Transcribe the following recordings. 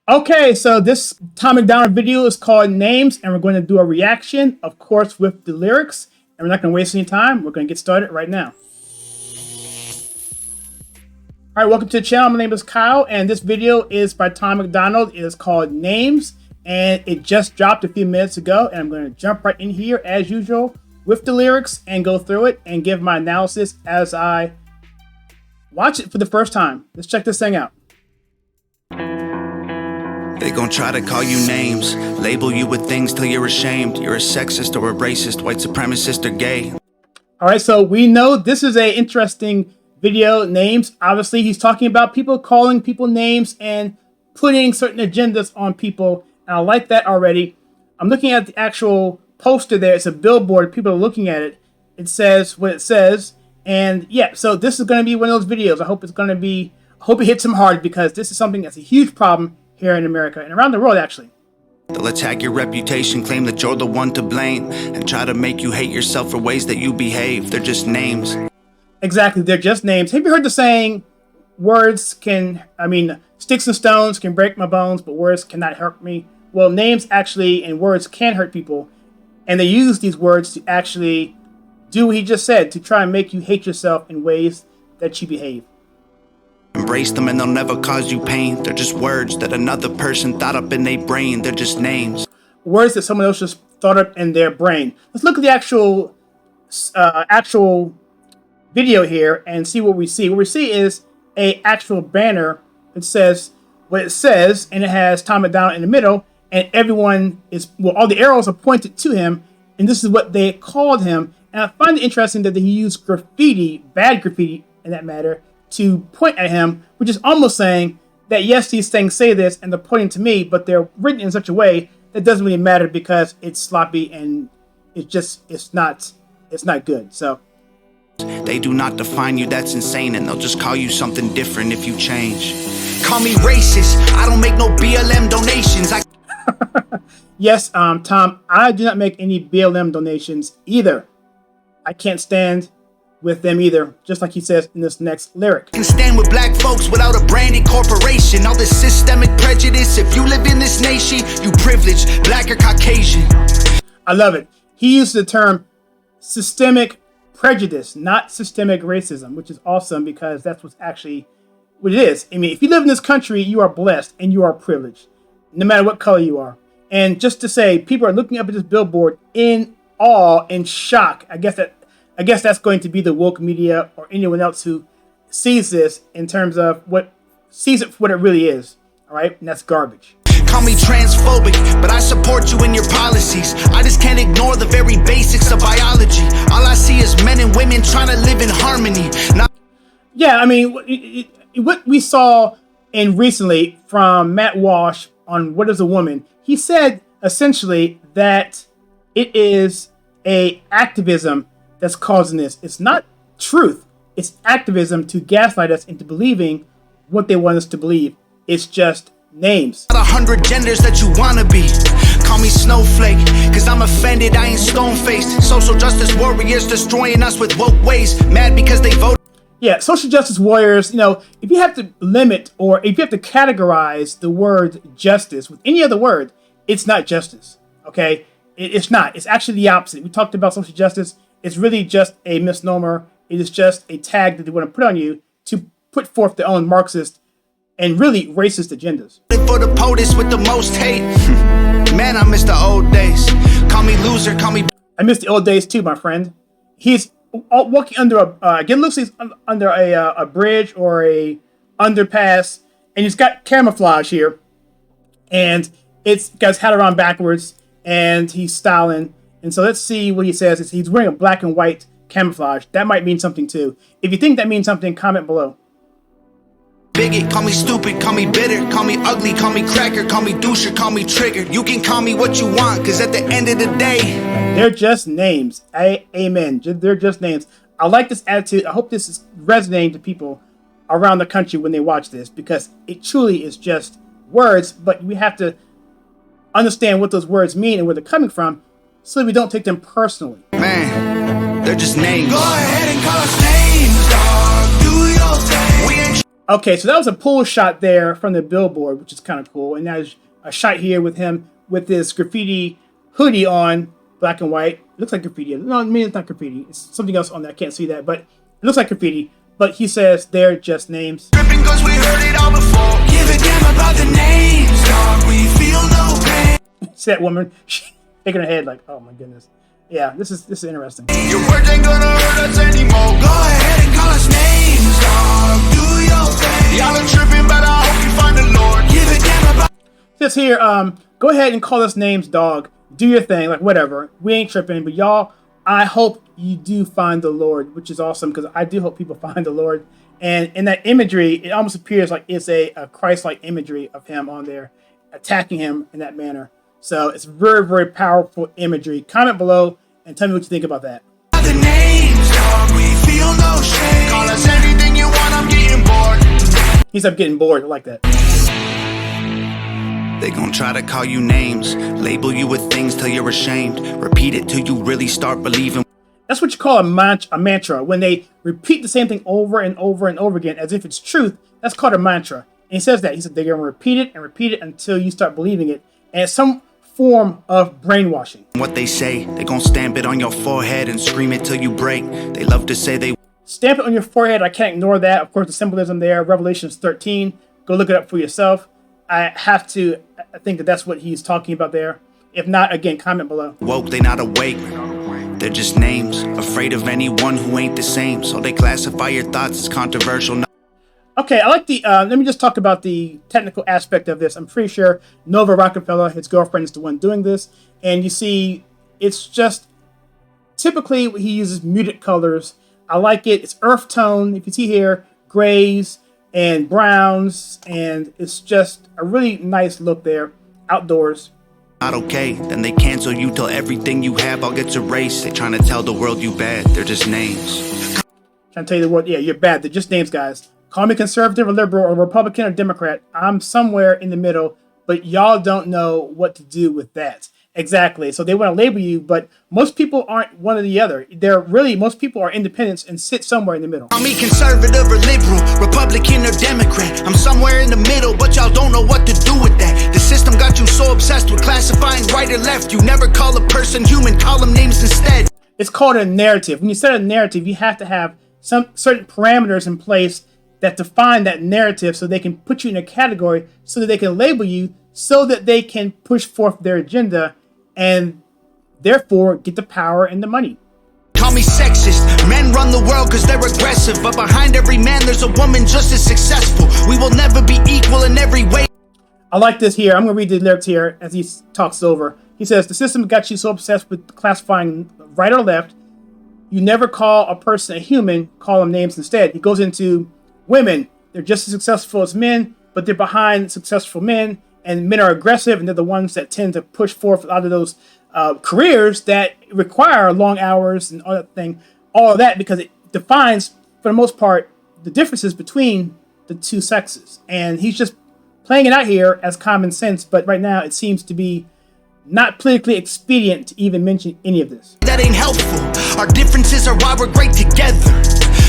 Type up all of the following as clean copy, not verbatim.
Okay, so this Tom MacDonald video is called Names, and we're going to do a reaction, of course, with the lyrics. And we're not going to waste any time. We're going to get started right now. All right, welcome to the channel. My name is Kyle, and this video is by Tom MacDonald. It is called Names, and it just dropped a few minutes ago. And I'm going to jump right in here, as usual, with the lyrics and go through it and give my analysis as I watch it for the first time. Let's check this thing out. They gon' try to call you names, label you with things till you're ashamed. You're a sexist or a racist, white supremacist or gay. All right, so we know this is a interesting video, Names. Obviously, he's talking about people calling people names and putting certain agendas on people. And I like that already. I'm looking at the actual poster there. It's a billboard. People are looking at it. It says what it says. And yeah, so this is going to be one of those videos. I hope it hits him hard, because this is something that's a huge problem here in America and around the world, actually. They'll attack your reputation, claim that you're the one to blame, and try to make you hate yourself for ways that you behave. They're just names. Exactly, they're just names. Have you heard the saying, sticks and stones can break my bones, but words cannot hurt me? Well, names actually and words can hurt people, and they use these words to actually do what he just said, to try and make you hate yourself in ways that you behave. Embrace them and they'll never cause you pain. They're just words that another person thought up in their brain. They're just names. Words that someone else just thought up in their brain. Let's look at the actual video here and see what we see. What we see is a actual banner that says what it says, and it has Tom MacDonald in the middle, and everyone is, well, all the arrows are pointed to him, and this is what they called him. And I find it interesting that he used graffiti, bad graffiti in that matter, to point at him, which is almost saying that yes, these things say this and they're pointing to me, but they're written in such a way that doesn't really matter because it's sloppy and it's not good. So they do not define you, that's insane, and they'll just call you something different if you change. Call me racist, I don't make no BLM donations. Yes, Tom, I do not make any BLM donations either. I can't stand with them either, just like he says in this next lyric. Can stand with black folks without a branded corporation. All this systemic prejudice, if you live in this nation, you privileged, black or Caucasian. I love it. He used the term systemic prejudice, not systemic racism, which is awesome because that's what's actually what it is. I mean, if you live in this country, you are blessed and you are privileged, no matter what color you are. And just to say, people are looking up at this billboard in awe and shock. I guess that's going to be the woke media or anyone else who sees this in terms of sees it for what it really is. All right, and that's garbage. Call me transphobic, but I support you in your policies. I just can't ignore the very basics of biology. All I see is men and women trying to live in harmony. Yeah, I mean, what we saw in recently from Matt Walsh on What is a Woman, he said essentially that it is a activism that's causing this. It's not truth. It's activism to gaslight us into believing what they want us to believe. It's just names. 100 genders that you wanna be. Call me snowflake, cause I'm offended, I ain't stone-faced. Social justice warriors destroying us with woke ways. Mad because they vote. Yeah, social justice warriors, if you have to limit or if you have to categorize the word justice with any other word, it's not justice, okay? It's not. It's actually the opposite. We talked about social justice. It's really just a misnomer. It is just a tag that they want to put on you to put forth their own Marxist and really racist agendas. For the POTUS with the most hate. Man, I miss the old days. Call me loser, call me... I miss the old days too, my friend. He's walking under again, looks like he's under a bridge or a underpass, and he's got camouflage here. And it's got his hat around backwards, and he's styling. And so let's see what he says. He's wearing a black and white camouflage. That might mean something too. If you think that means something, comment below. Bigot, call me stupid, call me bitter, call me ugly, call me cracker, call me doucher, call me triggered. You can call me what you want, cause at the end of the day, they're just names. Amen. They're just names. I like this attitude. I hope this is resonating to people around the country when they watch this, because it truly is just words, but we have to understand what those words mean and where they're coming from, so that we don't take them personally. Man, they're just names. Go ahead and call us names, dog. Do your thing. Okay, so that was a pull shot there from the billboard, which is kind of cool. And there's a shot here with him with this graffiti hoodie on, black and white. It looks like graffiti. No, I mean, it's not graffiti. It's something else on there. I can't see that, but it looks like graffiti. But he says they're just names. Tripping 'cause we heard it all before. Give a damn about the names, dog. We feel no pain. See that woman shaking her head like, oh my goodness. Yeah, this is interesting. Your words ain't gonna hurt us anymore. Go ahead and call us names, dog. Do your thing. Y'all are tripping, but I hope you find the Lord. Give a damn about. It says here, go ahead and call us names, dog. Do your thing, like whatever. We ain't tripping, but y'all, I hope you do find the Lord, which is awesome because I do hope people find the Lord. And in that imagery, it almost appears like it's a Christ-like imagery of him on there, attacking him in that manner. So it's very, very powerful imagery. Comment below and tell me what you think about that. The names, dog. We feel no shame. Call us anything you want. I'm getting bored. He's up getting bored. I like that. They gon' try to call you names, label you with things till you're ashamed. Repeat it till you really start believing. That's what you call a mantra. When they repeat the same thing over and over and over again as if it's truth, that's called a mantra. And he says that. He said they're going to repeat it until you start believing it. And it's some form of brainwashing. What they say, they gon' stamp it on your forehead and scream it till you break. They love to say they stamp it on your forehead. I can't ignore that. Of course, the symbolism there, Revelations 13. Go look it up for yourself. I think that that's what he's talking about there. If not, again, comment below. Woke, they not awake. They're just names, afraid of anyone who ain't the same. So they classify your thoughts as controversial. Okay, I like the, let me just talk about the technical aspect of this. I'm pretty sure Nova Rockefeller, his girlfriend, is the one doing this. And you see, it's just, typically he uses muted colors. I like it. It's earth tone. If you see here, grays and browns. And it's just a really nice look there, outdoors. Not okay, then they cancel you till everything you have all gets erased. They trying to tell the world you bad. They're just names. Trying to tell you the world, yeah, you're bad. They're just names, guys. Call me conservative or liberal or Republican or Democrat. I'm somewhere in the middle, but y'all don't know what to do with that. Exactly. So they want to label you, but most people aren't one or the other. Most people are independents and sit somewhere in the middle. Call me conservative or liberal, Republican or Democrat. I'm somewhere in the middle, but y'all don't know what to do with that. The system got you so obsessed with classifying right or left. You never call a person human, call them names instead. It's called a narrative. When you set a narrative, you have to have some certain parameters in place that define that narrative so they can put you in a category so that they can label you so that they can push forth their agenda and therefore get the power and the money. Call me sexist. Men run the world because they're aggressive, but behind every man there's a woman just as successful. We will never be equal in every way. I like this here. I'm going to read the lyrics here as he talks over. He says, the system got you so obsessed with classifying right or left, you never call a person a human, call them names instead. He goes into women. They're just as successful as men, but they're behind successful men. And men are aggressive, and they're the ones that tend to push forth a lot of those careers that require long hours and all of that, because it defines, for the most part, the differences between the two sexes. And he's just playing it out here as common sense, but right now it seems to be not politically expedient to even mention any of this. That ain't helpful. Our differences are why we're great together.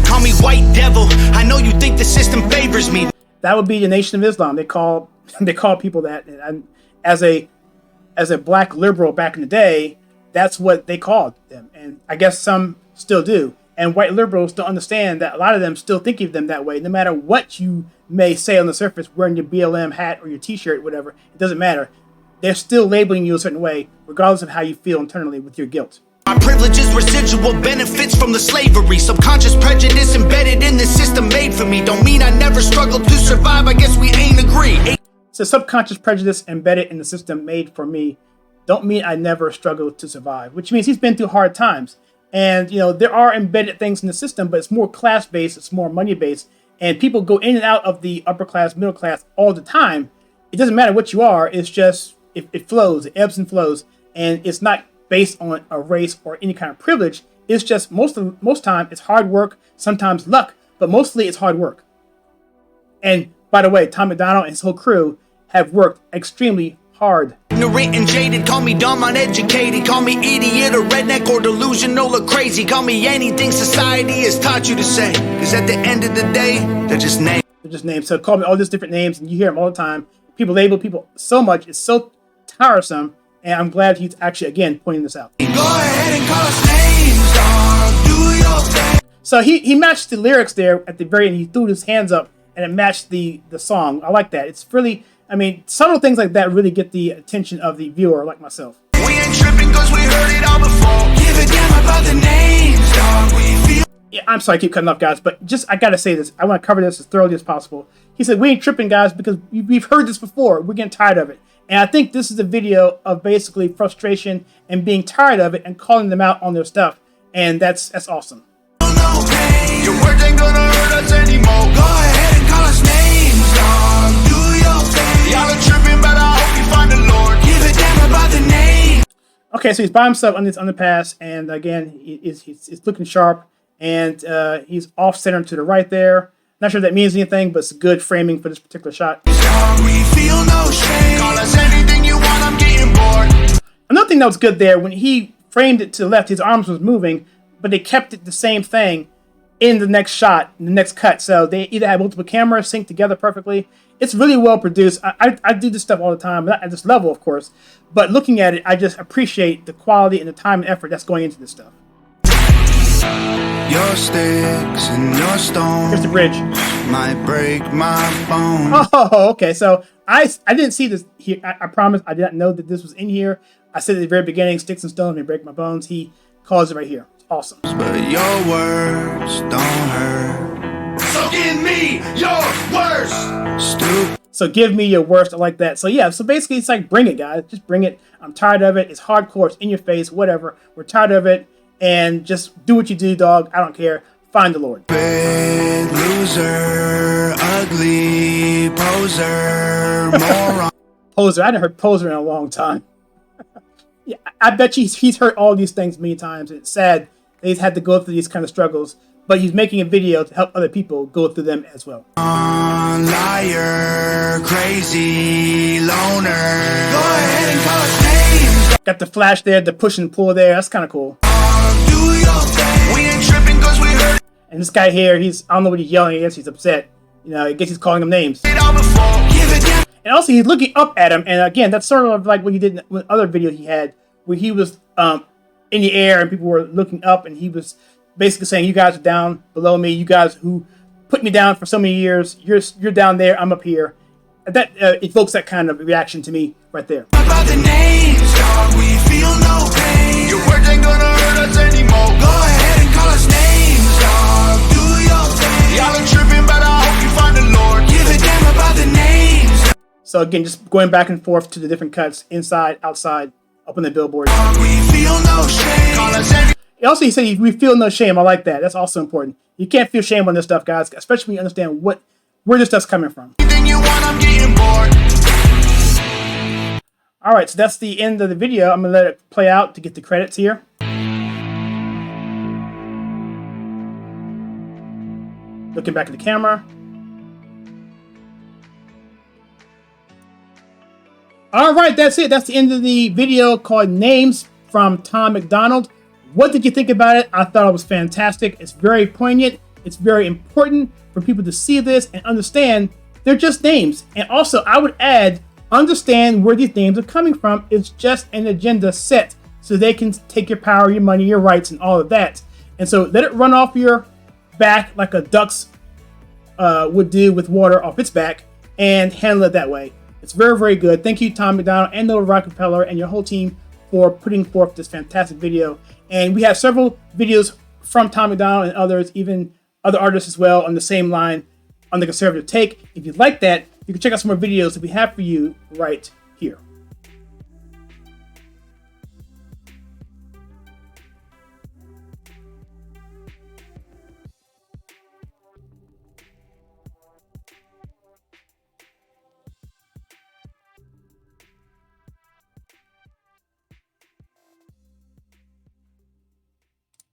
Call me white devil. I know you think the system favors me. That would be the Nation of Islam. They call people that. And as a black liberal back in the day, that's what they called them. And I guess some still do. And white liberals don't understand that a lot of them still think of them that way. No matter what you may say on the surface, wearing your BLM hat or your t-shirt, whatever, it doesn't matter. They're still labeling you a certain way, regardless of how you feel internally with your guilt. My privilege is residual benefits from the slavery. Subconscious prejudice embedded in the system made for me. Don't mean I never struggled to survive. I guess we ain't agree. So subconscious prejudice embedded in the system made for me. Don't mean I never struggled to survive. Which means he's been through hard times. And, there are embedded things in the system, but it's more class-based. It's more money-based. And people go in and out of the upper class, middle class all the time. It doesn't matter what you are. It's just, it flows. It ebbs and flows. And it's not based on a race or any kind of privilege. It's just most time it's hard work, sometimes luck, but mostly it's hard work. And by the way, Tom MacDonald and his whole crew have worked extremely hard. Ignorant and jaded, call me dumb, uneducated, call me idiot or redneck or delusional or crazy, call me anything society has taught you to say. Cause at the end of the day, they're just names. They're just names. So call me all these different names, and you hear them all the time. People label people so much. It's so tiresome. And I'm glad he's actually, again, pointing this out. Go ahead and call us names, dog. Do your thing. So he matched the lyrics there at the very end. He threw his hands up, and it matched the song. I like that. It's really, I mean, subtle things like that really get the attention of the viewer, like myself. We ain't tripping cause we heard it all before. Give a damn about the names, dog. We feel. Yeah, I'm sorry I keep cutting off, guys, but just, I gotta say this. I want to cover this as thoroughly as possible. He said, we ain't tripping, guys, because we've heard this before. We're getting tired of it. And I think this is a video of basically frustration and being tired of it and calling them out on their stuff. And that's awesome. Your words ain't gonna hurt us anymore. Go ahead and call us names, dog. Do your thing. Y'all are tripping, but I hope you find the Lord. Give a damn about the name. Okay, so he's by himself on this underpass, and again, he's looking sharp, and he's off center to the right there. Not sure if that means anything, but it's good framing for this particular shot. Dog, we feel no shame. Call us anything you want, I'm getting bored. Another thing that was good there, when he framed it to the left, his arms was moving, but they kept it the same thing in the next shot, in the next cut. So they either had multiple cameras synced together perfectly. It's really well produced. I do this stuff all the time, not at this level, of course, but looking at it, I just appreciate the quality and the time and effort that's going into this stuff. Your sticks and your stones. Here's the bridge. Might break my bones. Oh, okay. So I didn't see this here. I promise I did not know that this was in here. I said at the very beginning, sticks and stones may break my bones. He calls it right here. It's awesome. But your words don't hurt. So give me your worst. Stupid. So give me your worst. I like that. So yeah, so basically it's like, bring it, guys. Just bring it. I'm tired of it. It's hardcore. It's in your face. Whatever. We're tired of it. And just do what you do, dog. I don't care. Find the Lord. Bad loser, ugly poser, moron. Poser. I hadn't heard poser in a long time. Yeah, I bet you he's heard all these things many times. It's sad that he's had to go through these kind of struggles, but he's making a video to help other people go through them as well. Liar, crazy, loner. Go ahead and call us names. Got the flash there, the push and pull there. That's kind of cool. Do your thing. We ain't tripping cause we heard And this guy here, I don't know what he's yelling. I guess he's upset. You know, I guess he's calling him names. it all before. Give a damn. And also, he's looking up at him. And again, that's sort of like what he did in the other video he had, where he was in the air and people were looking up, and he was basically saying, "You guys are down below me. You guys who put me down for so many years, you're down there. I'm up here." That evokes that kind of reaction to me right there. About the names, dog, we feel no pain. Your words ain't gonna hurt us anymore. Go ahead and call us names, dog. Do your thing. Y'all are tripping, but I hope you find the Lord. Give a damn about the names. So again, just going back and forth to the different cuts, inside, outside, up on the billboard. Dog, we feel no shame. Call us Also, he said we feel no shame. I like that. That's also important. You can't feel shame on this stuff, guys, especially when you understand where this stuff's coming from. anything you want, I'm getting bored. All right, so that's the end of the video. I'm going to let it play out to get the credits here. Looking back at the camera. All right, that's it. That's the end of the video called Names from Tom MacDonald. What did you think about it? I thought it was fantastic. It's very poignant. It's very important for people to see this and understand they're just names. And also, I would add, understand where these names are coming from. It's just an agenda set so they can take your power, your money, your rights, and all of that. And so let it run off your back like a duck's would do with water off its back, and handle it that way. It's very, very good. Thank you, Tom MacDonald and the Rocket Propeller and your whole team for putting forth this fantastic video. And we have several videos from Tom MacDonald and others, even other artists as well, on the same line on the conservative take. If you like that, you can check out some more videos that we have for you right here.